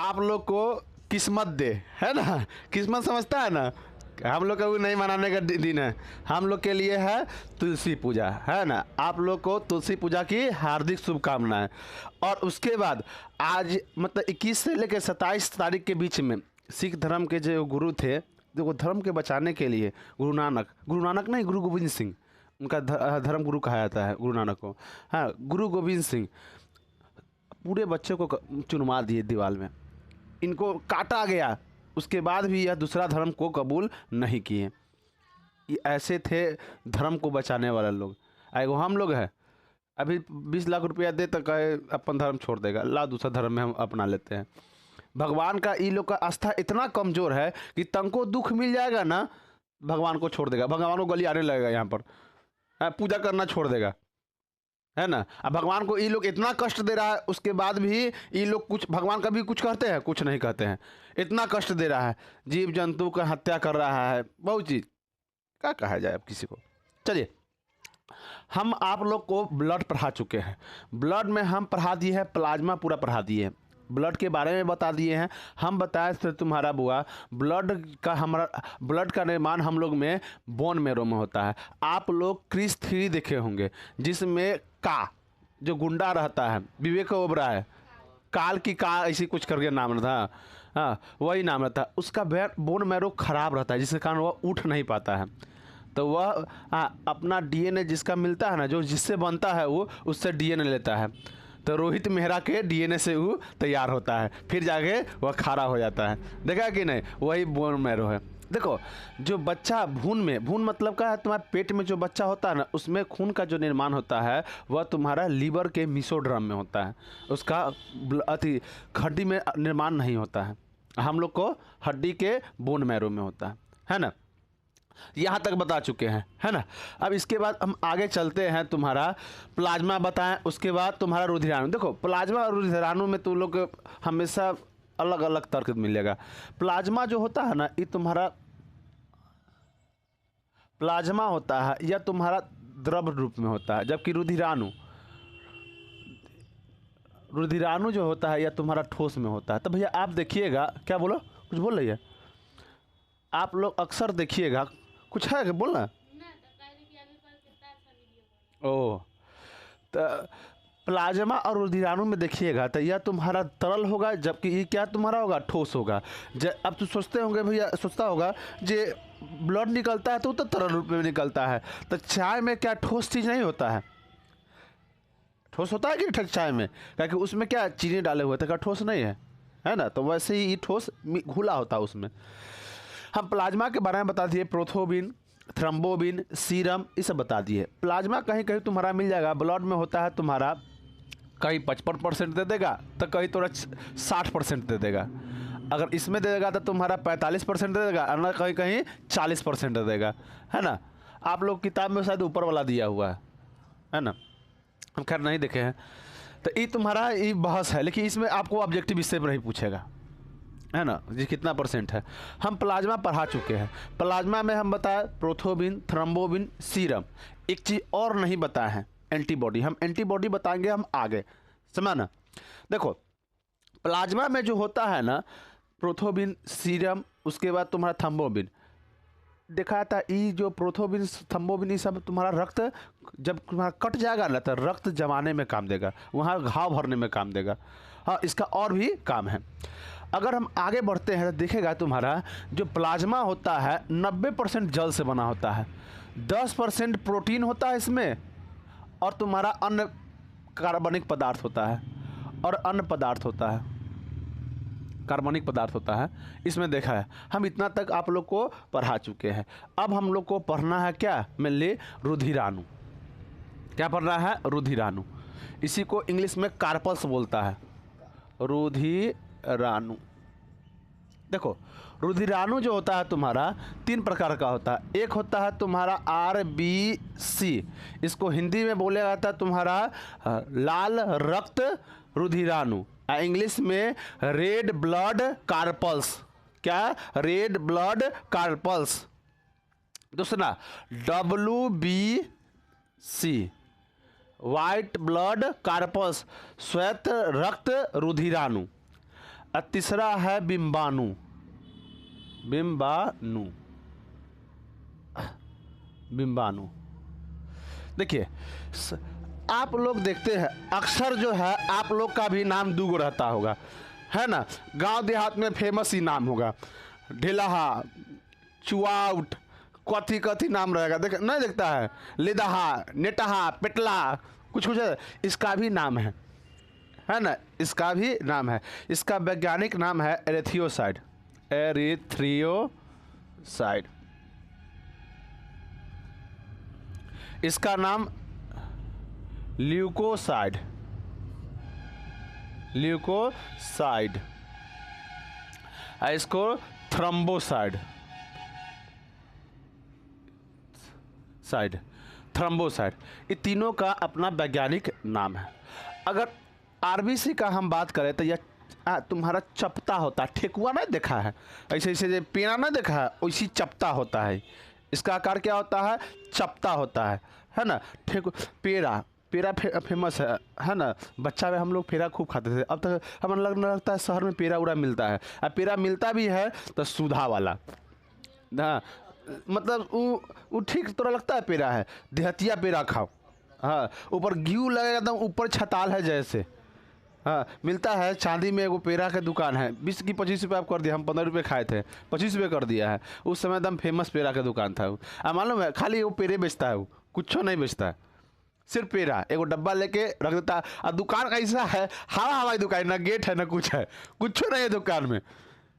आप लोग को किस्मत दे, है ना। किस्मत समझता है ना, हम लोग का वो नहीं मनाने का दिन है, हम लोग के लिए है तुलसी पूजा, है ना। आप लोग को तुलसी पूजा की हार्दिक शुभकामनाएं। और उसके बाद आज मतलब 21 से लेकर 27 तारीख के बीच में सिख धर्म के जो गुरु थे, देखो धर्म के बचाने के लिए गुरु नानक नहीं, गुरु गोविंद सिंह, उनका धर्म गुरु कहा जाता है गुरु नानक को। हाँ, गुरु गोविंद सिंह पूरे बच्चों को चुनवा दिए दीवार में, इनको काटा गया, उसके बाद भी यह दूसरा धर्म को कबूल नहीं किए। ये ऐसे थे धर्म को बचाने वाले लोग। एगो हम लोग हैं, अभी 20 लाख रुपया दे तो कहे अपन धर्म छोड़ देगा, ला दूसरा धर्म में हम अपना लेते हैं। भगवान का ये लोग का आस्था इतना कमज़ोर है कि तंको दुख मिल जाएगा ना, भगवान को छोड़ देगा, भगवान को गली आने लगेगा, यहाँ पर पूजा करना छोड़ देगा, है ना। अब भगवान को ये लोग इतना कष्ट दे रहा है, उसके बाद भी ये लोग कुछ भगवान का भी कुछ कहते हैं, कुछ नहीं कहते हैं। इतना कष्ट दे रहा है, जीव जंतु का हत्या कर रहा है, बहुत चीज़, क्या कहा जाए अब किसी को। चलिए, हम आप लोग को ब्लड पढ़ा चुके हैं, ब्लड में हम पढ़ा दिए हैं प्लाज्मा, पूरा पढ़ा दिए हैं, ब्लड के बारे में बता दिए हैं। हम बताए थे तुम्हारा बुआ, ब्लड का निर्माण हम लोग में बोन मैरो में होता है। आप लोग क्रिस 3 देखे होंगे, जिसमें का जो गुंडा रहता है, विवेक ओबराय, काल की का ऐसी कुछ करके नाम था, हाँ वही नाम रहता है, उसका बोन मैरो खराब रहता है, जिसके कारण वह उठ नहीं पाता है। तो वह अपना डीएनए जिसका मिलता है ना, जो जिससे बनता है वो उससे डीएनए लेता है। तो रोहित मेहरा के डीएनए से वो तैयार होता है, फिर जाके वह खारा हो जाता है। देखा कि नहीं, वही बोन मैरो है। देखो, जो बच्चा भ्रूण मतलब का है, तुम्हारे पेट में जो बच्चा होता है ना, उसमें खून का जो निर्माण होता है वह तुम्हारा लीवर के मिसोड्रम में होता है, उसका हड्डी में निर्माण नहीं होता है। हम लोग को हड्डी के बोन मैरो में होता है ना। यहाँ तक बता चुके हैं, है ना। अब इसके बाद हम आगे चलते हैं, तुम्हारा प्लाज्मा बताएं, उसके बाद तुम्हारा रुधिराणु। देखो, प्लाज्मा और रुधिराणु में तुम लोग हमेशा अलग अलग तर्क मिलेगा। प्लाज्मा जो होता है ना, ये तुम्हारा प्लाज्मा होता है या तुम्हारा द्रव रूप में होता है, जबकि रुधिराणु जो होता है या तुम्हारा ठोस में होता है। तो भैया आप देखिएगा, क्या बोलो, कुछ बोल रही है आप लोग, अक्सर देखिएगा, कुछ है क्या बोलना। ओ, तो प्लाज्मा और रुधिराणु में देखिएगा तो यह तुम्हारा तरल होगा, जबकि ये क्या तुम्हारा होगा, ठोस होगा। अब तो सोचते होंगे भैया, सोचता होगा जे ब्लड निकलता है तो तरल रूप में निकलता है, तो चाय में क्या ठोस चीज़ नहीं होता है, ठोस होता है कि चाय में, क्योंकि उसमें क्या चीनी डाले हुए थे, क्या ठोस नहीं है ना। तो वैसे ही ठोस घुला होता है उसमें। हम प्लाज्मा के बारे में बता दिए, प्रोथोबिन, थ्रम्बोबिन, सीरम, ये सब बता दिए। प्लाज्मा कहीं कहीं तुम्हारा मिल जाएगा, ब्लड में होता है तुम्हारा, कहीं 55% दे देगा तो कहीं थोड़ा 60% दे देगा। अगर इसमें दे देगा तो तुम्हारा 45% दे देगा, और कहीं कहीं 40% दे देगा, है ना। आप लोग किताब में शायद ऊपर वाला दिया हुआ है ना, हम खैर नहीं देखे हैं। तो ये तुम्हारा ये बहस है, लेकिन इसमें आपको ऑब्जेक्टिव इससे नहीं पूछेगा, है ना, जी कितना परसेंट है। हम प्लाज्मा पढ़ा चुके हैं। प्लाज्मा में हम बताए प्रोथोबिन, थ्रम्बोबिन, सीरम। एक चीज़ और नहीं बताए हैं, एंटीबॉडी। हम एंटीबॉडी बताएंगे हम आगे, समझा ना। देखो, प्लाज्मा में जो होता है ना, प्रोथोबिन, सीरम, उसके बाद तुम्हारा थ्रम्बोबिन, देखा था ये जो प्रोथोबिन, थ्रम्बोबिन, ये सब तुम्हारा रक्त जब तुम्हारा कट जाएगा ना, तो रक्त जमाने में काम देगा, वहाँ घाव भरने में काम देगा। हाँ, इसका और भी काम है। अगर हम आगे बढ़ते हैं तो देखेगा तुम्हारा जो प्लाज्मा होता है 90% जल से बना होता है, 10% प्रोटीन होता है इसमें, और तुम्हारा अन्य कार्बनिक पदार्थ होता है, और अन्य पदार्थ होता है, कार्बनिक पदार्थ होता है इसमें, देखा है। हम इतना तक आप लोग को पढ़ा चुके हैं। अब हम लोग को पढ़ना है क्या, मेनली रुधिराणु। क्या पढ़ना है, रुधिराणु। इसी को इंग्लिश में कार्पल्स बोलता है, रुधिराणु। देखो, रुधिराणु जो होता है तुम्हारा 3 प्रकार का होता है। एक होता है तुम्हारा RBC, इसको हिंदी में बोला जाता है तुम्हारा लाल रक्त रुधिराणु, इंग्लिश में रेड ब्लड कार्पल्स। क्या, रेड ब्लड कार्पल्स। दूसरा WBC, वाइट ब्लड कार्पल्स, श्वेत रक्त रुधिराणु। और तीसरा है बिम्बाणु। बिम्बाणु, बिम्बाणु। देखिए आप लोग देखते हैं अक्सर जो है आप लोग का भी नाम दूगो रहता होगा, है ना। गांव देहात में फेमस ही नाम होगा, ढिलाहा, चुआउट, कथी कथी नाम रहेगा, देख नहीं देखता है, लिदहा, नेटहा, पेटला, कुछ कुछ है। इसका भी नाम है ना, इसका भी नाम है। इसका वैज्ञानिक नाम है एरिथ्रियोसाइड। एरिथ्रियोसाइड। इसका नाम ल्यूकोसाइड। ल्यूकोसाइड। इसको थ्रोम्बोसाइड। थ्रोम्बोसाइड। ये तीनों का अपना वैज्ञानिक नाम है। अगर आरबीसी का हम बात करें तो यह तुम्हारा चपटा होता है। ठेकुआ नहीं देखा है, ऐसे ऐसे पेड़ा नहीं देखा है, वैसी चपटा होता है। इसका आकार क्या होता है, चपटा होता है ना। पेड़ा, पेड़ा फेमस है ना। बच्चा में हम लोग पेड़ा खूब खाते थे। अब तक हमें लगता है शहर में पेड़ा उड़ा मिलता है। अब पेड़ा मिलता भी है तो सुधा वाला, हाँ, मतलब वो ठीक थोड़ा लगता है पेड़ा है। देहतिया पेड़ा खाओ, हाँ, ऊपर घी लगेगा एकदम, ऊपर छताल है जैसे, हाँ, मिलता है। चांदी में वो पेड़ा की दुकान है, 20 की 25 रुपये आप कर दिया। हम 15 रुपये खाए थे, 25 रुपये कर दिया है। उस समय एकदम फेमस पेड़ा की दुकान था वो। मालूम है, खाली वो पेड़े बेचता है, वो कुछ नहीं बेचता है, सिर्फ पेड़ा। एगो डब्बा लेके रख देता है। और दुकान कैसा है, हवाई दुकान, ना गेट है ना कुछ है, कुछ नहीं है दुकान में।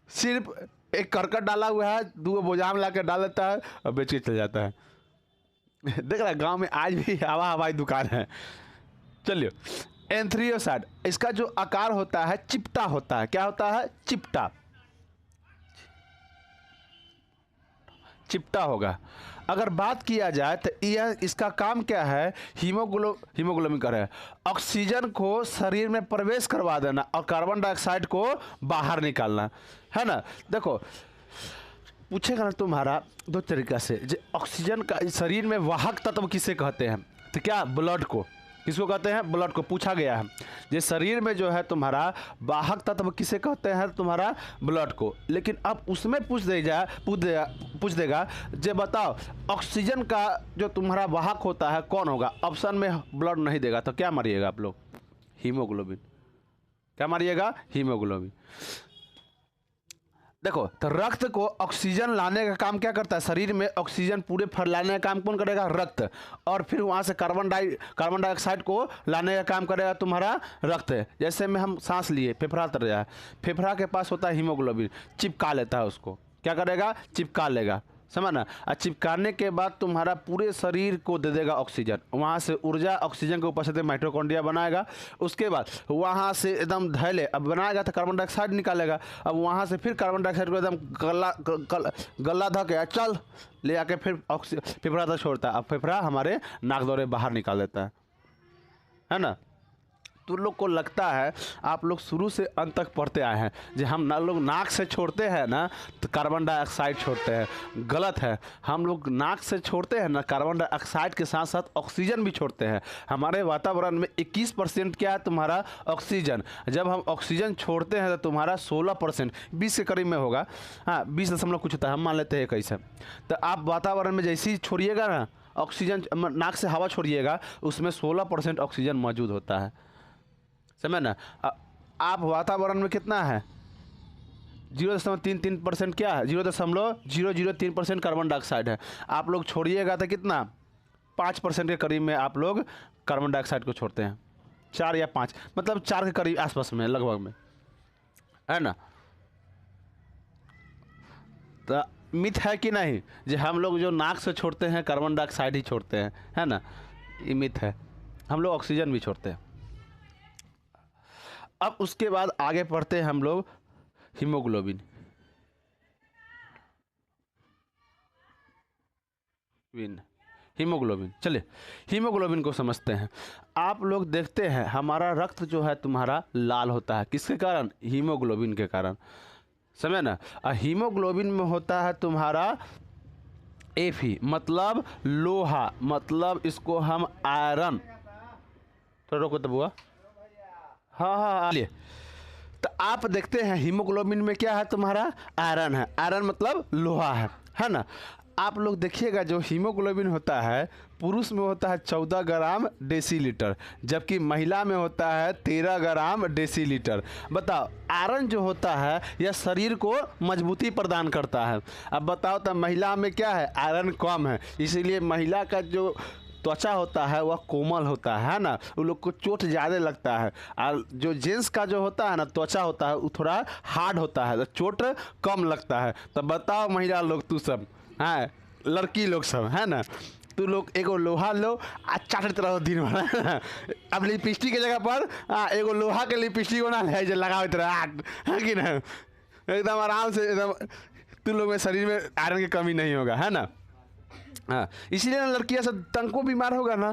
सिर्फ एक करकट डाला हुआ है, 2 बोझाम ला के डाल देता है और बेच के चल जाता है। देख रहा है, गांव में आज भी हवाई दुकान है। चलिए, एंथ्रियोसाइड, इसका जो आकार होता है चिपटा होता है। क्या होता है, चिपटा, चिपटा होगा। अगर बात किया जाए तो यह इसका काम क्या है, हीमोग्लोबिन कर है, ऑक्सीजन को शरीर में प्रवेश करवा देना और कार्बन डाइऑक्साइड को बाहर निकालना, है ना। देखो पूछेगा ना तुम्हारा 2 तरीका से, जो ऑक्सीजन का शरीर में वाहक तत्व किसे कहते हैं, तो क्या, ब्लड को। किसको कहते हैं, ब्लड को पूछा गया है। ये शरीर में जो है तुम्हारा वाहक तत्व किसे कहते हैं, तुम्हारा ब्लड को। लेकिन अब उसमें पूछ देगा जे बताओ ऑक्सीजन का जो तुम्हारा वाहक होता है कौन होगा। ऑप्शन में ब्लड नहीं देगा तो क्या मारिएगा आप लोग, हीमोग्लोबिन। क्या मारिएगा, हीमोग्लोबिन। देखो तो रक्त को ऑक्सीजन लाने का काम क्या करता है, शरीर में ऑक्सीजन पूरे फैलाने का काम कौन करेगा, रक्त। और फिर वहाँ से कार्बन डाइऑक्साइड को लाने का काम करेगा तुम्हारा रक्त। जैसे में हम सांस लिए, फेफड़ा तर जाए, फेफड़ा के पास होता है हीमोग्लोबिन, चिपका लेता है उसको। क्या करेगा, चिपका लेगा, समझ ना। और चिपकाने के बाद तुम्हारा पूरे शरीर को दे देगा ऑक्सीजन। वहाँ से ऊर्जा ऑक्सीजन के ऊपर से माइटोकॉन्ड्रिया बनाएगा। उसके बाद वहाँ से एकदम धैले अब बनाएगा तो कार्बन डाइऑक्साइड निकालेगा। अब वहाँ से फिर कार्बन डाइऑक्साइड को एकदम गला धके चल ले आके फिर फेफड़ा तक छोड़ता है। अब फेफड़ा हमारे नाक द्वारा बाहर निकाल देता है ना। तो लोग को लगता है आप लोग शुरू से अंत तक पढ़ते आए हैं जो हम लोग नाक से छोड़ते हैं ना तो कार्बन डाइऑक्साइड छोड़ते हैं, गलत है। हम लोग नाक से छोड़ते हैं ना कार्बन डाइऑक्साइड के साथ साथ ऑक्सीजन भी छोड़ते हैं। हमारे वातावरण में 21% क्या है तुम्हारा, ऑक्सीजन। जब हम ऑक्सीजन छोड़ते हैं तो तुम्हारा 16%, 20 के करीब में होगा, हाँ 20 दशमलव कुछ होता है, हम मान लेते हैं 21 है। तो आप वातावरण में जैसे ही छोड़िएगा ना ऑक्सीजन, नाक से हवा छोड़िएगा, उसमें 16% ऑक्सीजन मौजूद होता है, समझ ना। आप वातावरण में कितना है, 0.33% क्या है, 0.003% कार्बन डाइऑक्साइड है। आप लोग छोड़िएगा तो कितना, 5% के करीब में आप लोग कार्बन डाइऑक्साइड को छोड़ते हैं, 4 या 5, मतलब 4 के करीब आसपास में लगभग में, है ना। तो मिथ है कि नहीं, जो हम लोग जो नाक से छोड़ते हैं कार्बन डाइऑक्साइड ही छोड़ते हैं, है ना, ये मिथ है। हम लोग ऑक्सीजन भी छोड़ते हैं। अब उसके बाद आगे पढ़ते हैं हम लोग हीमोग्लोबिन। हीमोग्लोबिन, चलिए हीमोग्लोबिन को समझते हैं। आप लोग देखते हैं हमारा रक्त जो है तुम्हारा लाल होता है, किसके कारण, हीमोग्लोबिन के कारण, समझे ना। हीमोग्लोबिन में होता है तुम्हारा Fe, मतलब लोहा, मतलब इसको हम आयरन, तो रोको तब हुआ, हाँ, चलिए। तो आप देखते हैं हीमोग्लोबिन में क्या है तुम्हारा, आयरन है। आयरन मतलब लोहा है ना। आप लोग देखिएगा जो हीमोग्लोबिन होता है पुरुष में होता है 14 ग्राम डेसीलीटर, जबकि महिला में होता है 13 ग्राम डेसीलीटर। बताओ आयरन जो होता है यह शरीर को मजबूती प्रदान करता है। अब बताओ तो महिला में क्या है, आयरन कम है, इसीलिए महिला का जो त्वचा होता है वह कोमल होता है ना, उन लोग को चोट ज़्यादा लगता है। और जो जेंट्स का जो होता है ना त्वचा होता है वो थोड़ा हार्ड होता है, तो चोट कम लगता है। तो बताओ महिला लोग तू सब, हाँ लड़की लोग सब है ना, तू लोग एगो लोहा लो आ चाटत रहो दिन भर। अब लिपस्टिक के जगह पर एगो लोहा के लिपस्टिक बना ले जो लगावत रहा है कि ना, एकदम आराम से एकदम तू लोग में शरीर में आयरन की कमी नहीं होगा, है ना। हाँ इसीलिए ना लड़कियाँ सब तंको बीमार होगा ना,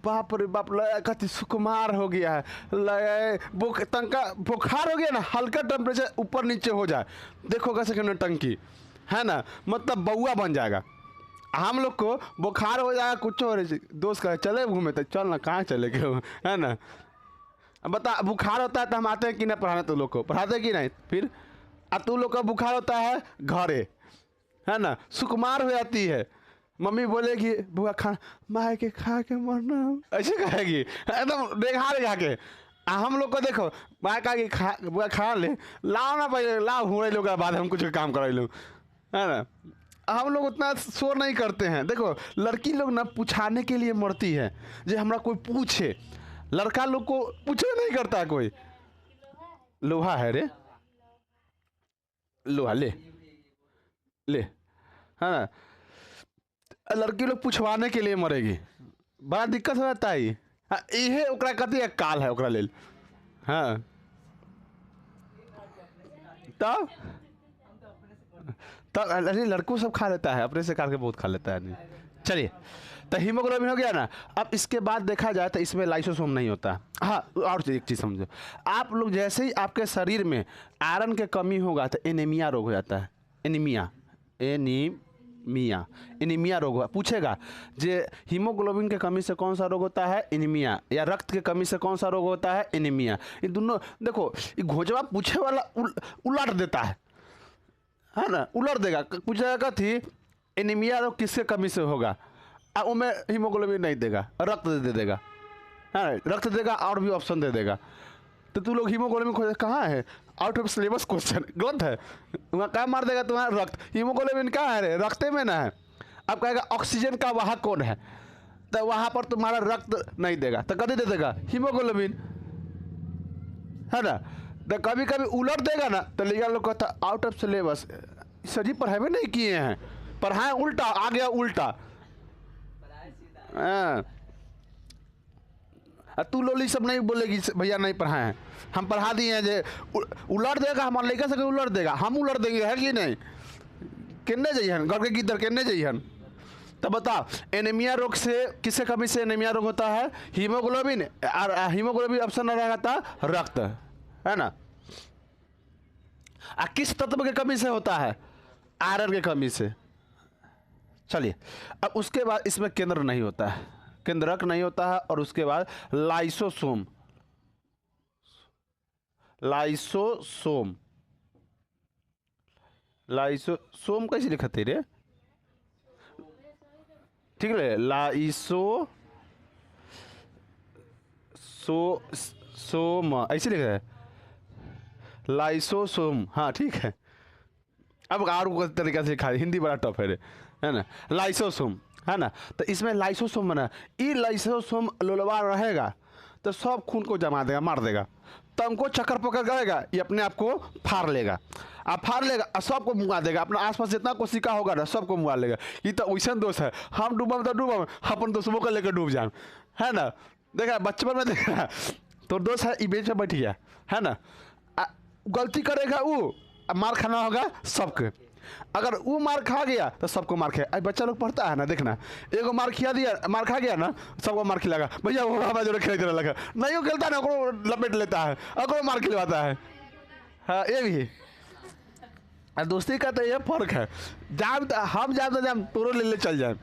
बाप रे बाप कति सुकुमार हो गया है, लगे तंका बुखार हो गया ना, हल्का टेम्परेचर ऊपर नीचे हो जाए देखो कैसे कहना टंकी है ना, मतलब बउआ बन जाएगा। हम लोग को बुखार हो जाएगा कुछ हो रही, दोस्त कहे चले घूमे, तो चल ना कहाँ चले गए है ना। अब बता बुखार होता है तो हम आते हैं कि नहीं पढ़ाने, तू लोग को पढ़ाते कि नहीं, फिर अब तू लोग का बुखार होता है घरे है ना, सुकुमार हो जाती है, मम्मी बोलेगी बुआ खा माँ के खा के मरना, ऐसे कहेगी एकदम देखा रेखा के। हम लोग को देखो माँ कहा कि खा बुआ खा ले, लाओ ना पहले लाओ, हुए लोग के बाद हम कुछ काम करा लूँ है ना। हम लोग उतना शोर नहीं करते हैं। देखो लड़की लोग ना पूछाने के लिए मरती है, जो हमरा कोई पूछे, लड़का लोग को पूछे नहीं करता कोई। लोहा है रे, लोहा ले ले है ना, लड़की लोग पूछवाने के लिए मरेगी, बड़ा दिक्कत हो जाता है। इहे ओकरा कथी एक काल है ओकरा लेल, हाँ तब तब अरे लड़कों सब खा लेता है, अपने से काट के बहुत खा लेता है नहीं। चलिए तो हीमोग्लोबिन हो गया ना। अब इसके बाद देखा जाए तो इसमें लाइसोसोम नहीं होता। हाँ और एक चीज़ समझो, आप लोग जैसे ही आपके शरीर में आयरन की कमी होगा तो एनीमिया रोग हो जाता है। एनीमिया एनीमिया एनीमिया रोग पूछेगा जे हीमोग्लोबिन के कमी से कौन सा रोग होता है, एनीमिया, या रक्त के कमी से कौन सा रोग होता है, एनीमिया। ये दोनों देखो ये घोजवा पूछे वाला उलट देता है ना, उलट देगा, पूछेगा कथी एनीमिया रोग किसके कमी से होगा, अब उनमें हीमोग्लोबिन नहीं देगा, रक्त दे देगा, हाँ रक्त देगा और भी ऑप्शन दे देगा। तो तू लोग हीमोग्लोबिन खोज कहाँ है, आउट ऑफ सिलेबस क्वेश्चन गलत है, वहाँ क्या मार देगा तुम्हारा रक्त, हीमोग्लोबिन कहाँ है रे, रक्ते में ना है। अब कहेगा ऑक्सीजन का वाहक कौन है, तो वहाँ पर तुम्हारा रक्त नहीं देगा, तो कभी दे देगा हीमोग्लोबिन है ना। तो कभी कभी उलट देगा ना तो लिखा लोग कहता आउट ऑफ सिलेबस, सर जी पढ़ाई नहीं किए हैं, पढ़ाए उल्टा आ गया उल्टा। तू लोली सब नहीं बोलेगी भैया नहीं पढ़ाए हैं, हम पढ़ा दिए हैं, जे उलट देगा हमारे लड़का से उलट देगा, हम उलट देंगे है कि नहीं, किन्ने जइहन घर के गीदर किन्ने जइहन। तो बताओ एनीमिया रोग से किससे कमी से एनीमिया रोग होता है, हीमोग्लोबिन, और हीमोग्लोबिन ऑप्शन रहेगा था रक्त है ना। किस तत्व के कमी से होता है, आयरन के कमी से। चलिए अब उसके बाद इसमें केंद्र नहीं होता है, केंद्रक नहीं होता है, और उसके बाद लाइसोसोम, लाइसोसोम लाइसोसोम कैसे लिखते रे, ठीक है लाइसो सोम ऐसे लिखा है लाइसोसोम, हाँ ठीक है। अब और तरीका से लिखा है, हिंदी बड़ा टफ है ना, लाइसोसोम है ना। तो इसमें लाइसोसोम बना, ये लाइसोसोम लोलवा रहेगा तो सब खून को जमा देगा, मार देगा, तो हमको चक्कर पकड़ करेगा, ये अपने आप को फाड़ लेगा, आप फाड़ लेगा और सबको मुआ देगा, अपना आसपास जितना कोशिका होगा ना सबको मुआ लेगा। ये तो वैसा दोष है, हम डूबम तो डूबम, अपन दोस्तों को लेकर डूब जाए है ना। देखा बचपन में देखा तो दोस्त है बेंच पर बैठ गया है ना, गलती करेगा वो मार खाना होगा सबके, अगर वो मार खा गया तो सबको मार खाया। बच्चा लोग पढ़ता है ना, देखना एगो मार खिया दिया, मार खा गया ना सबको मार खिलागा, भैया वो हमारा जो खेलते लगा नहीं, वो खेलता ना ओकरो लपेट लेता है, ओकरो मार खिलवाता है। हाँ ये भी दोस्ती का तो ये फर्क है, जाम हम जाम तो जाम तोरो ले चल जाए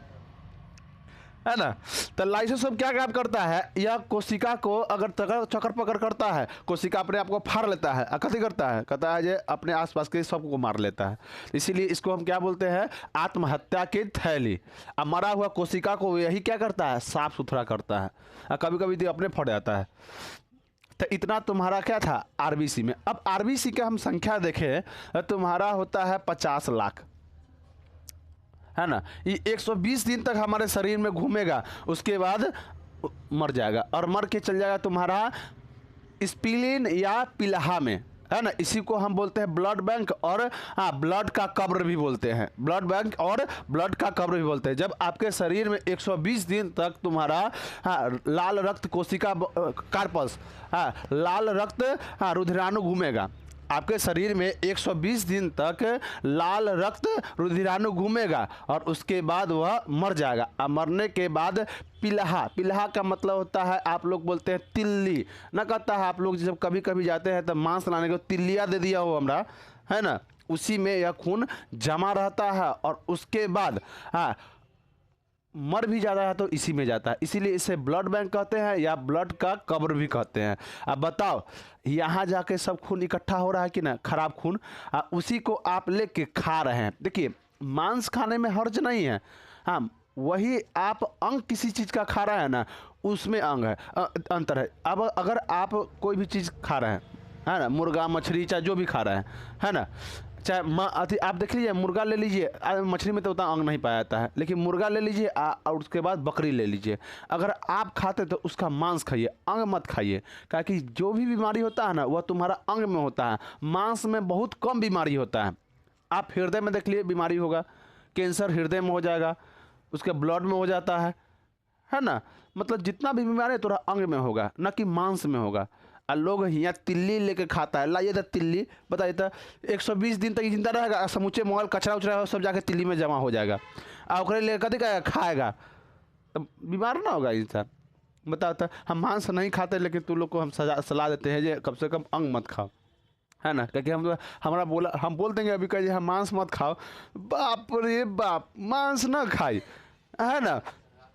है ना। तो लाइसोसोम क्या काम करता है, यह कोशिका को अगर चक्कर पकड़ करता है, कोशिका अपने आप को फाड़ लेता है, कथी करता है, कहता है ये अपने आसपास के सबको मार लेता है। इसीलिए इसको हम क्या बोलते हैं, आत्महत्या की थैली। अब मरा हुआ कोशिका को यही क्या करता है, साफ सुथरा करता है, कभी कभी तो अपने फट जाता है। तो इतना तुम्हारा क्या था आरबीसी में। अब आरबीसी का हम संख्या देखें, तुम्हारा होता है 50 लाख, है ना। ये 120 दिन तक हमारे शरीर में घूमेगा, उसके बाद मर जाएगा, और मर के चल जाएगा तुम्हारा स्प्लीन या पिलहा में, है ना। इसी को हम बोलते हैं ब्लड बैंक, और हाँ ब्लड का कब्र भी बोलते हैं, ब्लड बैंक और ब्लड का कब्र भी बोलते हैं। जब आपके शरीर में 120 दिन तक तुम्हारा लाल रक्त कोशिका कार्पस, लाल रक्त रुधिराणु घूमेगा आपके शरीर में, 120 दिन तक लाल रक्त रुधिराणु घूमेगा, और उसके बाद वह मर जाएगा। और मरने के बाद पिलहा, पिलहा का मतलब होता है, आप लोग बोलते हैं तिल्ली ना, कहता है आप लोग जब कभी कभी जाते हैं तो मांस लाने को तिल्लिया दे दिया हो हमरा, है ना, उसी में यह खून जमा रहता है, और उसके बाद मर भी जाता है तो इसी में जाता है। इसीलिए इसे ब्लड बैंक कहते हैं या ब्लड का कब्र भी कहते हैं। अब बताओ, यहाँ जाके सब खून इकट्ठा हो रहा है कि ना, खराब खून, उसी को आप लेके खा रहे हैं। देखिए मांस खाने में हर्ज नहीं है, हाँ वही आप अंग किसी चीज़ का खा रहे हैं ना, उसमें अंग है, अंतर है। अब अगर आप कोई भी चीज़ खा रहे हैं, है ना, मुर्गा मछली चाहे जो भी खा रहे हैं, है ना, चाहे आप देख लीजिए, मुर्गा ले लीजिए, मछली में तो उतना अंग नहीं पाया जाता है, लेकिन मुर्गा ले लीजिए और उसके बाद बकरी ले लीजिए, अगर आप खाते तो उसका मांस खाइए, अंग मत खाइए, क्योंकि जो भी बीमारी होता है ना वह तुम्हारा अंग में होता है, मांस में बहुत कम बीमारी होता है। आप हृदय में देख लिए बीमारी होगा, कैंसर हृदय में हो जाएगा, उसके ब्लड में हो जाता है ना, मतलब जितना भी बीमारी है थोड़ा अंग में होगा, ना कि मांस में होगा। और लोग यहाँ तिल्ली लेके खाता है, लाइए तो तिल्ली, बताइए तो 120 दिन तक जिंदा रहेगा, समूचे मोबाइल कचरा उचरा सब जाके तिल्ली में जमा हो जाएगा, और ओकरे लेकर कभी खाएगा तो बीमार ना होगा इंसान। बताओ तो, हम मांस नहीं खाते लेकिन तुम लोग को हम सलाह देते हैं, कम से कम अंग मत खाओ, है ना, क्योंकि हम बोल देंगे अभी कहिए हम मांस मत खाओ, बाप रे बाप, मांस ना खाई, है ना,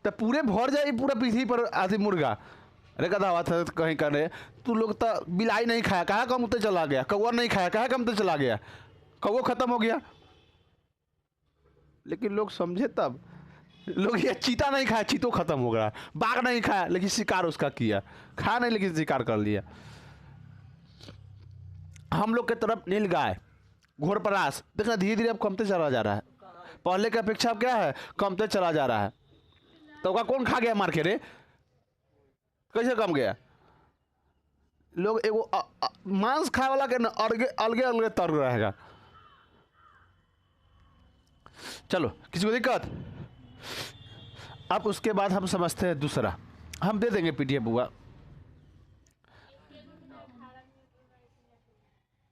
तो पूरे भर जाए पूरा पृथ्वी पर आधी मुर्गा। अरे कदा हुआ था कहीं करे, तू लोग तो बिलाई नहीं खाया, कहा कम उतने चला गया, कौवा नहीं खाया, कहा कम उतने चला गया, कौवा खत्म हो गया। लेकिन लोग समझे तब, लोग ये चीता नहीं खाया, चीतो खत्म हो गया, बाघ नहीं खाया लेकिन शिकार उसका किया, खाया नहीं लेकिन शिकार कर लिया। हम लोग के तरफ नीलगाय, घोरपरास देखना धीरे धीरे अब कमते चला जा रहा है, पहले की अपेक्षा अब क्या है, कमते चला जा रहा है। तो का कौन खा गया मार के रे, कैसे कम गया। लोग एगो मांस खाए वाला के अलगे अलगे अलगे तर रहेगा। चलो किसी को दिक्कत। अब उसके बाद हम समझते हैं दूसरा, हम दे देंगे पीडीएफ बुआ।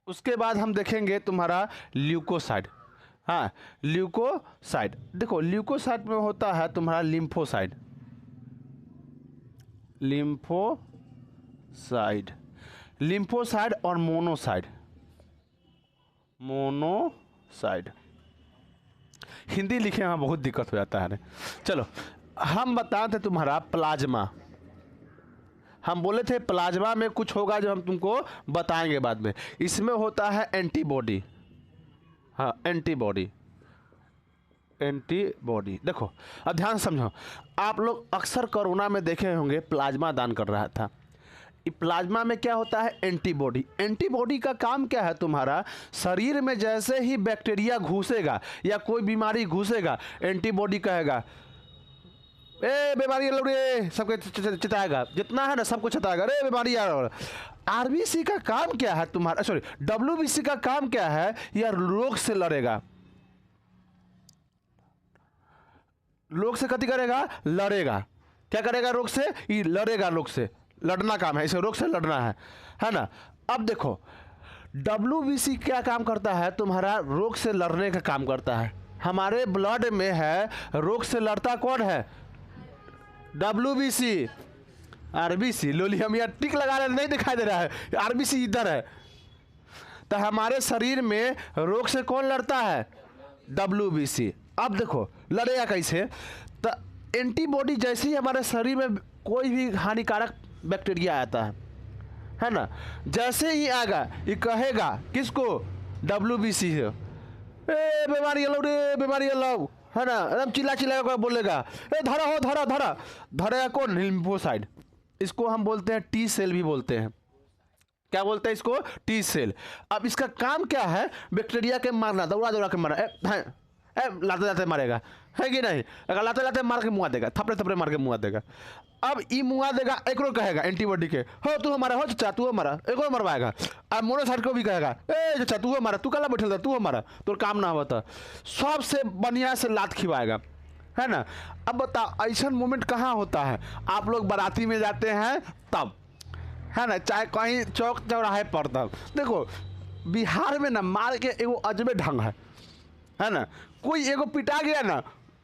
उसके बाद हम देखेंगे तुम्हारा ल्यूकोसाइड। हाँ ल्यूकोसाइड, देखो ल्यूकोसाइड में होता है तुम्हारा लिम्फोसाइड, लिम्फोसाइड, लिम्फोसाइड और मोनोसाइड, मोनोसाइड हिंदी लिखे में बहुत दिक्कत हो जाता है। चलो हम बताते तुम्हारा प्लाज्मा, हम बोले थे प्लाज्मा में कुछ होगा जो हम तुमको बताएंगे बाद में। इसमें होता है एंटीबॉडी, हाँ एंटीबॉडी, एंटीबॉडी। देखो अब ध्यान समझो, आप लोग अक्सर कोरोना में देखे होंगे प्लाज्मा दान कर रहा था। प्लाज्मा में क्या होता है, एंटीबॉडी। एंटीबॉडी का काम क्या है, तुम्हारा शरीर में जैसे ही बैक्टीरिया घुसेगा या कोई बीमारी घुसेगा, एंटीबॉडी कहेगा ए बीमारी रे, सबको चिताएगा, जितना है ना सबको चिताएगा, अरे बीमारी आ रहा। आरबीसी का काम क्या है तुम्हारा, सॉरी डब्ल्यूबीसी का काम क्या है, यह रोग से लड़ेगा, रोग से कति करेगा, लड़ेगा। क्या करेगा, रोग से, ये लड़ेगा, रोग से लड़ना काम है, इसे रोग से लड़ना है ना। अब देखो डब्ल्यूबीसी क्या काम करता है, तुम्हारा रोग से लड़ने का काम करता है। हमारे ब्लड में है, रोग से लड़ता कौन है, डब्ल्यूबीसी। आरबीसी लोली हम यहाँ टिक लगा रहे, नहीं दिखाई दे रहा है, आरबीसी इधर है। तो हमारे शरीर में रोग से कौन लड़ता है, डब्ल्यूबीसी। अब देखो लड़ेगा कैसे, तो एंटीबॉडी जैसे ही हमारे शरीर में कोई भी हानिकारक बैक्टीरिया आता है ना, जैसे ही आएगा ये कहेगा किसको, WBC है, ए बीमारी लो रे, बीमारी लो, है ना, एकदम चिल्ला चिल्ला कर बोलेगा, ए धरा हो, धरा धरा धरेगा कौन, लिम्फोसाइड। इसको हम बोलते हैं टी सेल भी बोलते हैं। क्या बोलते हैं इसको, टी सेल। अब इसका काम क्या है, बैक्टीरिया के मारना, दौड़ा दौड़ा के मारना, लाते लाते मारेगा, है कि नहीं, अगर लाते लाते मार के मुआ देगा, थपड़े थपड़े मार के मुआ देगा। अब ई मुआ देगा, एक कहेगा एंटीबॉडी के, हो तू हमारा, हो चाचा तू हमारा, एक मरवाएगा। अब मोनोसाइड को भी कहेगा, ए चाचा तू हमारा, तू कला बैठल था, तू हमारा, तो काम ना होता, सबसे बढ़िया से लात खिवाएगा, है ना। अब बताओ ऐसा मोमेंट कहाँ होता है, आप लोग बाराती में जाते हैं तब, है ना, चाहे कहीं चौक चौराहे पर तब। देखो बिहार में ना मार के एगो अजबे ढंग है ना, कोई एगो पिटा गया ना,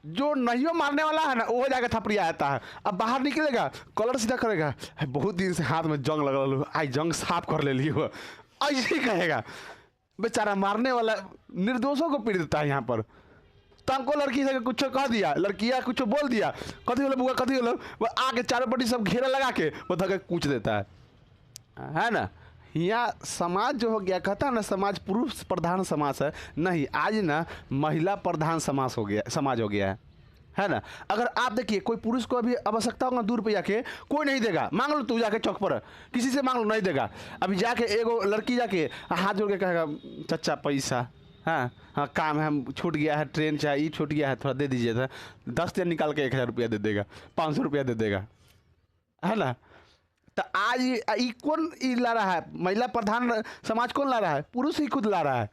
जो नहीं मारने वाला है ना वो जाकर थपड़िया आता है। अब बाहर निकलेगा, कलर सीधा करेगा, बहुत दिन से हाथ में जंग लगा लो, आई जंग साफ कर ले लियो, ऐसे ही कहेगा। बेचारा मारने वाला निर्दोषों को पीट देता है यहाँ पर। तो हमको लड़की से कुछ कह दिया, लड़कियाँ कुछ बोल दिया, कथी होलो बुआ, कथी होलो, वो आके चारों पट्टी सब घेरा लगा के वो धके कूच देता है ना। यहाँ समाज जो हो गया, कहता है ना समाज पुरुष प्रधान समाज है, नहीं, आज ना महिला प्रधान समाज हो गया, समाज हो गया है ना। अगर आप देखिए कोई पुरुष को अभी आवश्यकता होगा दूर पे जाके, कोई नहीं देगा, मांग लो तू जाके चौक पर, किसी से मांग लो, नहीं देगा। अभी जाके एगो लड़की जाके हाथ जोड़ के कहेगा, चचा पैसा, हाँ काम है, हम छूट गया है, ट्रेन चाहिए, छूट गया है, थोड़ा दे दीजिए था, 10 दिन निकाल के 1000 रुपया दे देगा, 500 रुपया दे देगा, है ना। तो आज ये कौन ला रहा है, महिला प्रधान समाज कौन ला रहा है, पुरुष ही खुद ला रहा है,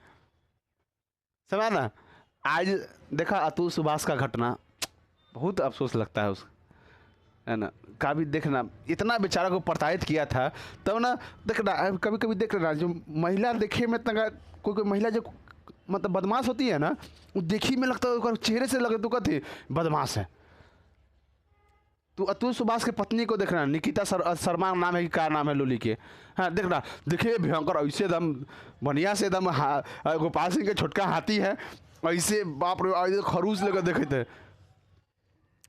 समझ ना। आज देखा अतुल सुभाष का घटना, बहुत अफसोस लगता है है ना। कभी देखना इतना बेचारा को प्रताड़ित किया था, तब ना देखना, कभी कभी देख लेना, जो महिला देखे में तंगा, कोई महिला जो मतलब बदमाश होती है ना, वो देखी में लगता है, चेहरे से लगे तो कहती बदमाश है। तो अतुल सुभाष की पत्नी को देखना, निकिता शर्मा नाम है कि क्या नाम है लोली के, हाँ देखना, देखिए भयंकर, ऐसे एकदम बढ़िया से एकदम, गोपाल सिंह के छोटका हाथी है, ऐसे बाप रे खरूज लेकर देखे थे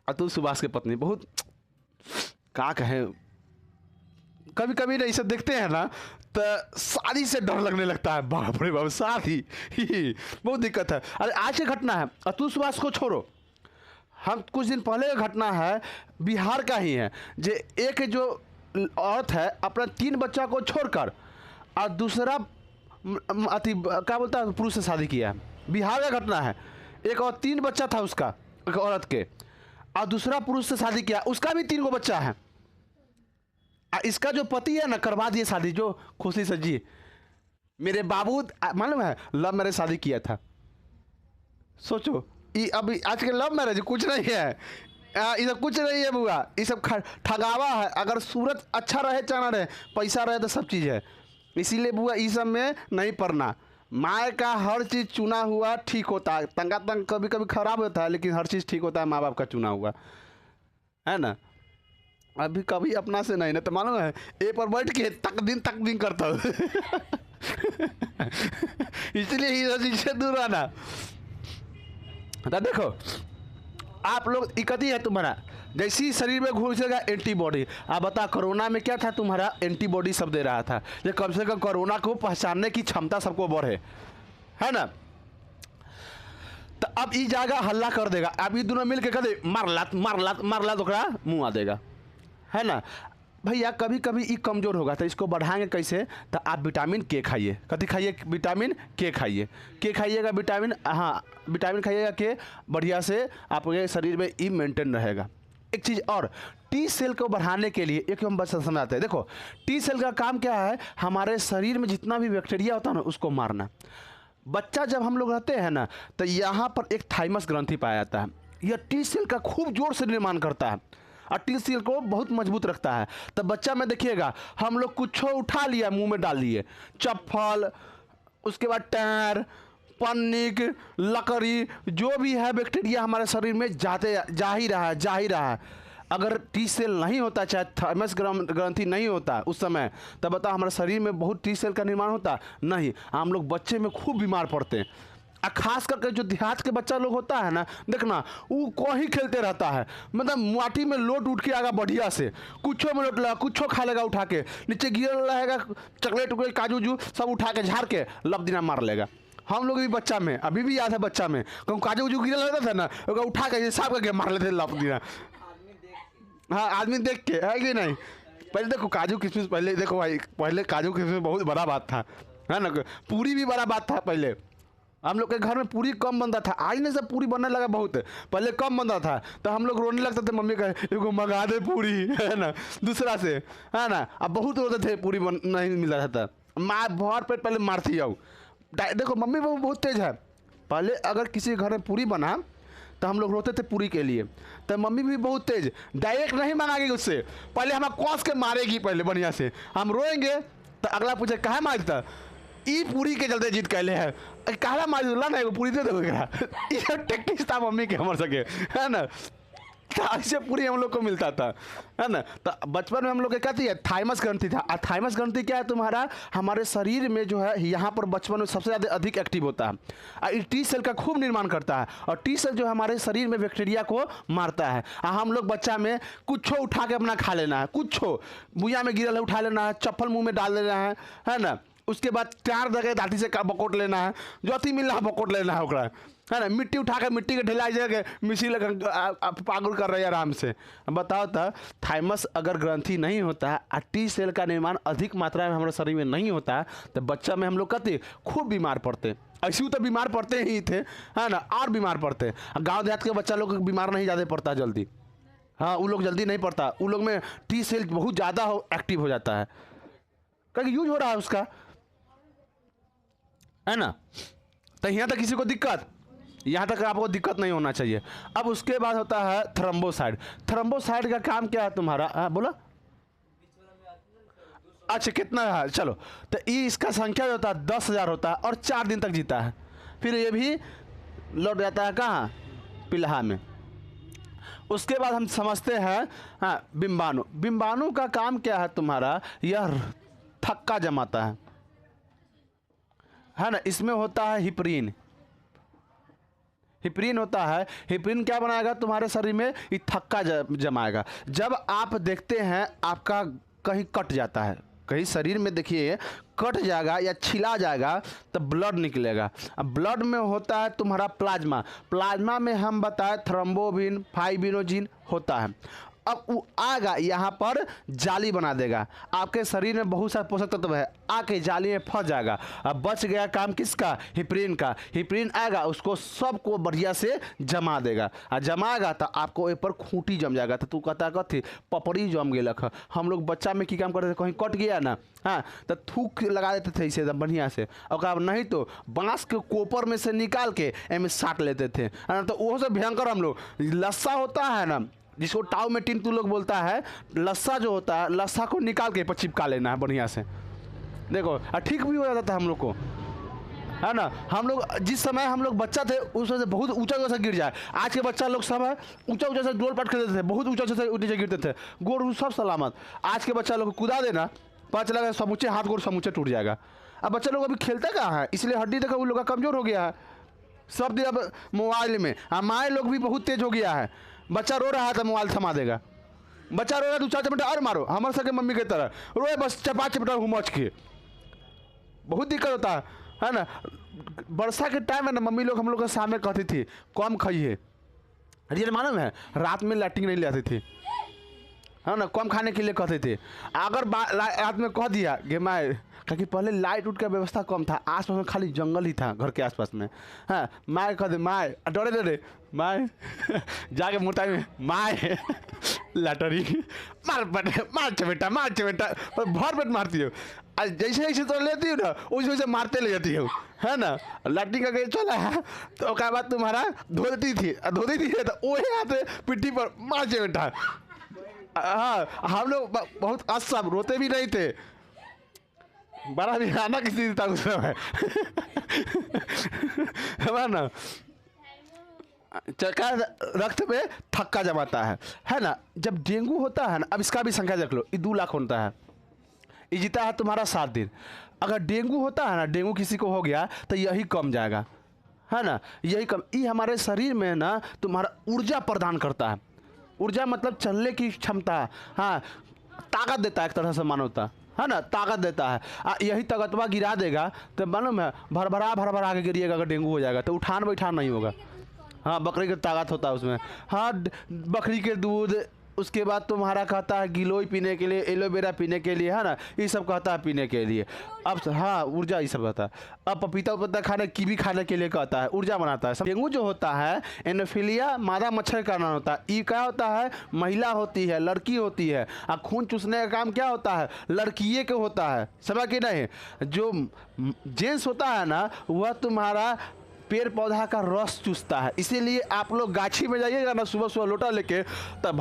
अतुल सुभाष की पत्नी। बहुत क्या कहें, कभी कभी ना इसे देखते हैं ना तो शादी से डर लगने लगता है, बाप रे बाप, शादी बहुत दिक्कत है। अरे आज की घटना है, अतुल सुभाष को छोड़ो, हम कुछ दिन पहले का घटना है, बिहार का ही है, जो एक जो औरत है अपना 3 बच्चा को छोड़कर और दूसरा अति क्या बोलता है पुरुष से शादी किया है। बिहार का घटना है, एक और 3 बच्चा था उसका, एक औरत के, और दूसरा पुरुष से शादी किया, उसका भी 3 बच्चा है। इसका जो पति है ना, करवा दिए शादी, जो खुशी से जी, मेरे बाबू मालूम है लव मैरिज शादी किया था। सोचो अभी आज के लव मैरिज कुछ नहीं है, ये सब कुछ नहीं है बुआ, ये सब ठगावा है। अगर सूरत अच्छा रहे, चाना रहे, पैसा रहे तो सब चीज़ है। इसीलिए बुआ ये सब में नहीं पड़ना। माँ का हर चीज़ चुना हुआ ठीक होता है, तंगा तंग कभी कभी खराब होता है, लेकिन हर चीज़ ठीक होता है माँ बाप का चुना हुआ, है ना। अभी कभी अपना से नहीं ना, तो मालूम है ए पर बैठ के तक दिन करता हूँ इसलिए ही चीज़ से दूर रहना। तो देखो आप लोग इकट्ठी है तुम्हारा, जैसे ही शरीर में घुसेगा एंटीबॉडी। आप बता कोरोना में क्या था, तुम्हारा एंटीबॉडी सब दे रहा था, ये कम से कम कोरोना को पहचानने की क्षमता सबको बढ़े, है ना। तो अब ये जाएगा हल्ला कर देगा, अब ये दोनों मिल के कहते मार लात ओकरा मुँह आ देगा, है ना। भैया कभी कभी ये कमज़ोर होगा, तो इसको बढ़ाएंगे कैसे, तो आप विटामिन के खाइए। कथी खाइए, विटामिन के खाइए, के खाइएगा विटामिन, हाँ विटामिन खाइएगा के, बढ़िया से आपके शरीर में ई मेंटेन रहेगा। एक चीज़ और, टी सेल को बढ़ाने के लिए एक हम बस समझाते हैं। देखो टी सेल का काम क्या है, हमारे शरीर में जितना भी बैक्टीरिया होता है ना उसको मारना। बच्चा जब हम लोग रहते हैं ना, तो यहाँ पर एक थाइमस ग्रंथि पाया जाता है, यह टी सेल का खूब जोर से निर्माण करता है और टी सेल को बहुत मजबूत रखता है। तब बच्चा में देखिएगा, हम लोग कुछ उठा लिया मुंह में डाल लिए, चप्पल, उसके बाद टायर, पन्नीक, लकड़ी, जो भी है बैक्टीरिया हमारे शरीर में जा ही रहा है। अगर टी सेल नहीं होता, चाहे थाइमस ग्रंथि नहीं होता उस समय, तब बताओ हमारे शरीर में बहुत टी सेल का निर्माण होता नहीं। हम लोग बच्चे में खूब बीमार पड़ते हैं। और खास करके जो देहात के बच्चा लोग होता है ना, देखना वो कहीं खेलते रहता है, मतलब माटी में लोट उठ के आएगा बढ़िया से, कुछो में लोट लेगा, कुछो खा लेगा उठा के, नीचे गिर रहेगा, चॉकलेट उकलेट काजू उजू सब उठा के झाड़ के लब दिना मार लेगा। हम लोग भी बच्चा में अभी भी याद है, बच्चा में कहूँ काजू उजू गिरा रहता था ना, ओका उठा के साफ करके मार लेते लब दिना। हाँ, आदमी देख के, है कि नहीं। पहले देखो काजू किशमिश, पहले देखो भाई, पहले काजू किशमिश बहुत बड़ा बात था, है ना। पूरी भी बड़ा बात था पहले, हम लोग के घर में पूरी कम बनता था, आज नहीं सब पूरी बनने लगा बहुत, पहले कम बनता था तो हम लोग रोने लगते थे, मम्मी कहे एगो मंगा दे पूरी, है ना, दूसरा से, है ना। अब बहुत रोते थे पूरी नहीं मिल रहा था, माँ भर पेट पहले मारती आओ। देखो मम्मी वो बहुत तेज है, पहले अगर किसी घर में पूरी बना तो हम लोग रोते थे पूरी के लिए, तो मम्मी भी बहुत तेज, डायरेक्ट नहीं मंगाएगी उससे, पहले हमें कस के मारेगी पहले बढ़िया से, हम रोएंगे तो अगला पूछे कहाँ मारता, ई पूरी के चलते जीत कैले है, कहला मार ना एगो पूरी दे दो, ये टेक्निक्स था मम्मी के हमर सके, है ना। तो ऐसे पूरी हम लोग को मिलता था, है ना। तो बचपन में हम लोग क्या थी, थाइमस ग्रंथि था। थाइमस ग्रंथि क्या है तुम्हारा, हमारे शरीर में जो है यहाँ पर बचपन में सबसे ज़्यादा अधिक एक्टिव होता है, और टी सेल का खूब निर्माण करता है, और टी सेल जो हमारे शरीर में बैक्टीरिया को मारता है। हम लोग बच्चा में कुछ उठा के अपना खा लेना है, कुछ भुइया में गिरल है उठा लेना है, चप्पल मुँह में डाल लेना है ना। उसके बाद 4 जगह दाँती से बकोट लेना है, जो अति मिल रहा है बकोट लेना है ओकरा, है ना। मिट्टी उठा के मिट्टी के ढिलाई जगह मिसी लगा पागुल कर रहे हैं आराम से। बताओ तो थाइमस अगर ग्रंथि नहीं होता है और टी सेल का निर्माण अधिक मात्रा में हमारे शरीर में नहीं होता है, तो बच्चा में हम लोग कहते खूब बीमार पड़ते, ऐसे तो बीमार पड़ते ही थे, है ना, और बीमार पड़ते। गाँव देहात के बच्चा लोग बीमार नहीं ज़्यादा पड़ता जल्दी, हाँ वो लोग जल्दी नहीं पड़ता, उन लोग में टी सेल बहुत ज़्यादा एक्टिव हो जाता है, क्योंकि यूज हो रहा है उसका, है ना। तो यहाँ तक किसी को दिक्कत, यहाँ तक आपको दिक्कत नहीं होना चाहिए। अब उसके बाद होता है थ्रोम्बोसाइड। थ्रोम्बोसाइड का काम क्या है तुम्हारा, हाँ बोला, अच्छा कितना है, चलो। तो ये इसका संख्या जो होता है 10,000 होता है और 4 दिन तक जीता है, फिर ये भी लौट जाता है कहाँ, पिल्हा में। उसके बाद हम समझते हैं हाँ बिम्बाणु। बिम्बाणु का काम क्या है तुम्हारा, यह थक्का जमाता है ना। इसमें होता है हिप्रीन, हिप्रीन होता है। हिप्रीन क्या बनाएगा तुम्हारे शरीर में, ये थक्का जमाएगा। जब आप देखते हैं आपका कहीं कट जाता है, कहीं शरीर में देखिए कट जाएगा या छिला जाएगा तो ब्लड निकलेगा। अब ब्लड में होता है तुम्हारा प्लाज्मा, प्लाज्मा में हम बताए थ्रोम्बोबिन फाइब्रिनोजिन होता है। अब वो आएगा यहाँ पर जाली बना देगा, आपके शरीर में बहुत सारे पोषक तत्व है, आके जाली में फंस जाएगा। अब बच गया काम किसका, हिप्रीन का। हिप्रीन आएगा उसको सबको बढ़िया से जमा देगा, और जमाएगा तो आपको एक पर खूंटी जम जाएगा। तो तू कहता कथी, पपड़ी जम गेलक। हम लोग बच्चा में की काम करते थे, कहीं कट गया ना, हाँ तो थूक लगा देते थे इसे एकदम बढ़िया से, और नहीं तो बांस के कोपर में से निकाल के एम साट लेते थे, है ना। तो वो से भयंकर हम लोग, लस्सा होता है ना जिसको टाव में टिन तू लोग बोलता है, लस्सा जो होता है, लस्सा को निकाल के पर चिपका लेना है बढ़िया से, देखो ठीक भी हो जाता था हम लोग को, है ना। हम लोग जिस समय हम लोग बच्चा थे उस वजह से बहुत ऊंचा ऊंचा से गिर जाए। आज के बच्चा लोग सब है ऊंचा ऊंचा से डोल पाट खेलते थे, बहुत ऊंचा ऊंचा से नीचे गिरते थे, गोड़ सब सलामत। आज के बच्चा लोग को कुदा देना, पता चला समूचे हाथ गोड़ समूचे टूट जाएगा। अब बच्चा लोग अभी खेलता कहाँ है, इसलिए हड्डी देखो उन लोग का कमजोर हो गया है, सब दिन अब मोबाइल में। माए लोग भी बहुत तेज हो गया है, बच्चा रो रहा है तो मोबाइल थमा देगा, बच्चा रो रहा है 2-4 चपटा और मारो, हमारे सके मम्मी की तरह रोए बस चपा चपटा घुमच के, बहुत दिक्कत होता है ना। वर्षा के टाइम में ना मम्मी लोग हम लोग के सामने कहती थी कम खाइए, रियल मालूम है, रात में लाइटिंग नहीं ले आती थी, है ना, कम खाने के लिए कहते थे। अगर रात में कह दिया कि मैं, क्योंकि पहले लाइट उठ का व्यवस्था कम था, आसपास में खाली जंगल ही था घर के आसपास में, हाँ माए कह दे, माए डरे डरे माए जाके मोटाई में माए लाटरी मार बेटा मार चमेटा मार चमेटा, पर भर पेट मारती हो, जैसे जैसे तो लेती हो ना वैसे वैसे मारते ले जाती हो, है ना। लाठी का चला है तो उसके बाद तुम्हारा धो देती थी तो वही आते पिट्ठी पर मार चमेटा। हाँ हम लोग बहुत असम रोते भी नहीं थे, बड़ा भी आना किसी था उस समय है ना। चक्कर रक्त में थक्का जमाता है ना। जब डेंगू होता है ना, अब इसका भी संख्या देख लो, ये 2 लाख होता है, ये जीता है तुम्हारा 7 दिन। अगर डेंगू होता है ना, डेंगू किसी को हो गया तो यही कम जाएगा, है ना। यही कम ये हमारे शरीर में ना तुम्हारा ऊर्जा प्रदान करता है। ऊर्जा मतलब चलने की क्षमता, हाँ, ताकत देता है एक तरह से मानवता, है ना, ताकत देता है। यही ताकतवा गिरा देगा तो मालूम है भरभरा के गिरिएगा, अगर डेंगू हो जाएगा तो उठान बैठान नहीं होगा। हाँ, बकरी की ताकत होता है उसमें। हाँ, बकरी के दूध, उसके बाद तुम्हारा कहता है गिलोय पीने के लिए, एलोवेरा पीने के लिए, है ना, ये सब कहता है पीने के लिए। अब हाँ, ऊर्जा ये सब कहता है। अब पपीता उपीता खाने, कीवी खाने के लिए कहता है, ऊर्जा बनाता है। डेंगू जो होता है एनोफिलिया मादा मच्छर का नाम होता है। ये क्या होता है, महिला होती है, लड़की होती है, और खून चूसने का काम क्या होता है, लड़किए के होता है, समझ कि नहीं। जो जेंट्स होता है ना वह तुम्हारा पेड़ पौधा का रस चूसता है। इसीलिए आप लोग गाछी में जाइएगा ना सुबह सुबह लोटा लेके, तब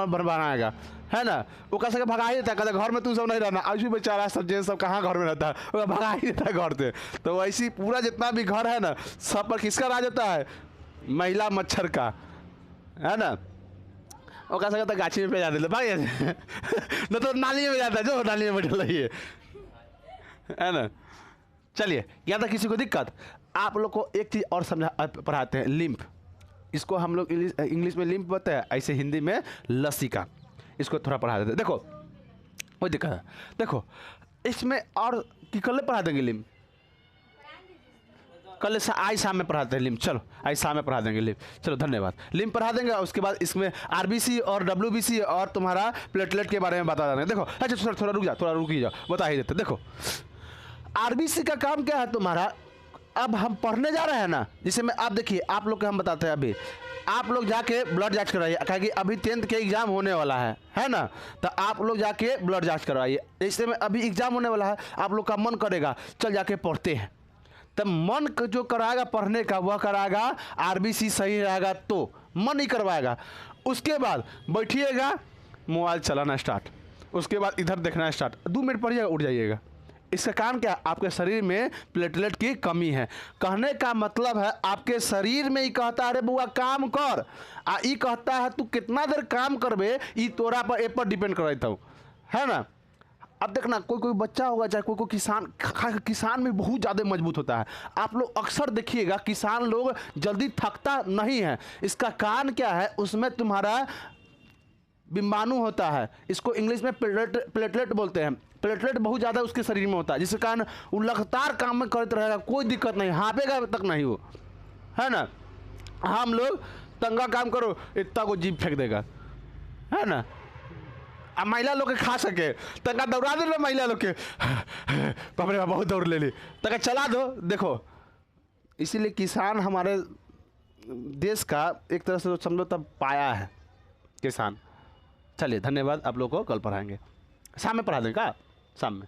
भरभराएगा, है ना। वो कैसे भगा ही देता है, कहते घर में तू सब नहीं रहना। आज भी बेचारा सब जेंट्स सब कहाँ घर में रहता है, वो भगा ही देता है घर से। तो वैसे पूरा जितना भी घर है ना सब पर किसका राज होता है, महिला मच्छर का, है ना। वो कैसे कहता है गाछी में जा देते भाई न तो नाली में जाता है, जो नाली में बैठल रही है ना। चलिए, या तो किसी को दिक्कत, आप लोग को एक चीज़ और समझा पढ़ाते हैं, लिम्फ। इसको हम लोग इंग्लिश में लिम्फ बोलते हैं, ऐसे हिंदी में लसिका। इसको थोड़ा पढ़ा देते हैं। देखो कोई दिक्कत है, देखो इसमें और कि कल पढ़ा देंगे लिम्फ, कल आज शाम में पढ़ाते हैं लिम्फ। चलो आज शाम में पढ़ा देंगे लिम्फ। चलो धन्यवाद। लिम्फ पढ़ा देंगे, उसके बाद इसमें आरबीसी और डब्ल्यूबीसी और तुम्हारा प्लेटलेट के बारे में बता देंगे। देखो अच्छा थोड़ा रुक जाओ, बता ही देते। देखो आरबीसी का काम क्या है तुम्हारा, अब हम पढ़ने जा रहे हैं ना, जिसे में आप देखिए, आप लोग के हम बताते हैं। अभी आप लोग जाके ब्लड जांच करवाइए, क्योंकि अभी 10th के एग्जाम होने वाला है ना। तो आप लोग जाके ब्लड जांच करवाइए। इससे में अभी एग्जाम होने वाला है, आप लोग का मन करेगा चल जाके पढ़ते हैं, तब मन जो कराएगा पढ़ने का वह कराएगा आरबीसी सही रहेगा तो मन ही करवाएगा। उसके बाद बैठिएगा, मोबाइल चलाना स्टार्ट, उसके बाद इधर देखना स्टार्ट, 2 मिनट पढ़िएगा उठ जाइएगा। इसका कारण क्या है, आपके शरीर में प्लेटलेट की कमी है। कहने का मतलब है आपके शरीर में ही कहता है अरे बुआ काम कर, आ ई कहता है तू कितना देर काम करबे, ई तोरा पर ए पर डिपेंड करता हूँ, है ना। अब देखना कोई बच्चा होगा, चाहे कोई किसान में बहुत ज़्यादा मजबूत होता है। आप लोग अक्सर देखिएगा किसान लोग जल्दी थकता नहीं है। इसका कारण क्या है, उसमें तुम्हारा बिम्बाणु होता है, इसको इंग्लिश में प्लेटलेट बोलते हैं। प्लेटलेट बहुत ज़्यादा उसके शरीर में होता है, जिसके कारण वो लगातार काम में करते रहेगा, कोई दिक्कत नहीं, हाँपेगा तक नहीं वो, है ना। हम लोग तंगा काम करो इतना को जीभ फेंक देगा, है ना। अब महिला लोग के खा सके तंगा दौड़ा दे लो, महिला लोग के बाप बहुत दौड़ ले ली, तंगा चला दो। देखो इसीलिए किसान हमारे देश का एक तरह से समझो तब पाया है किसान। चलिए धन्यवाद, आप लोग को कल पढ़ाएंगे, शाम में पढ़ा दें का, शाम में।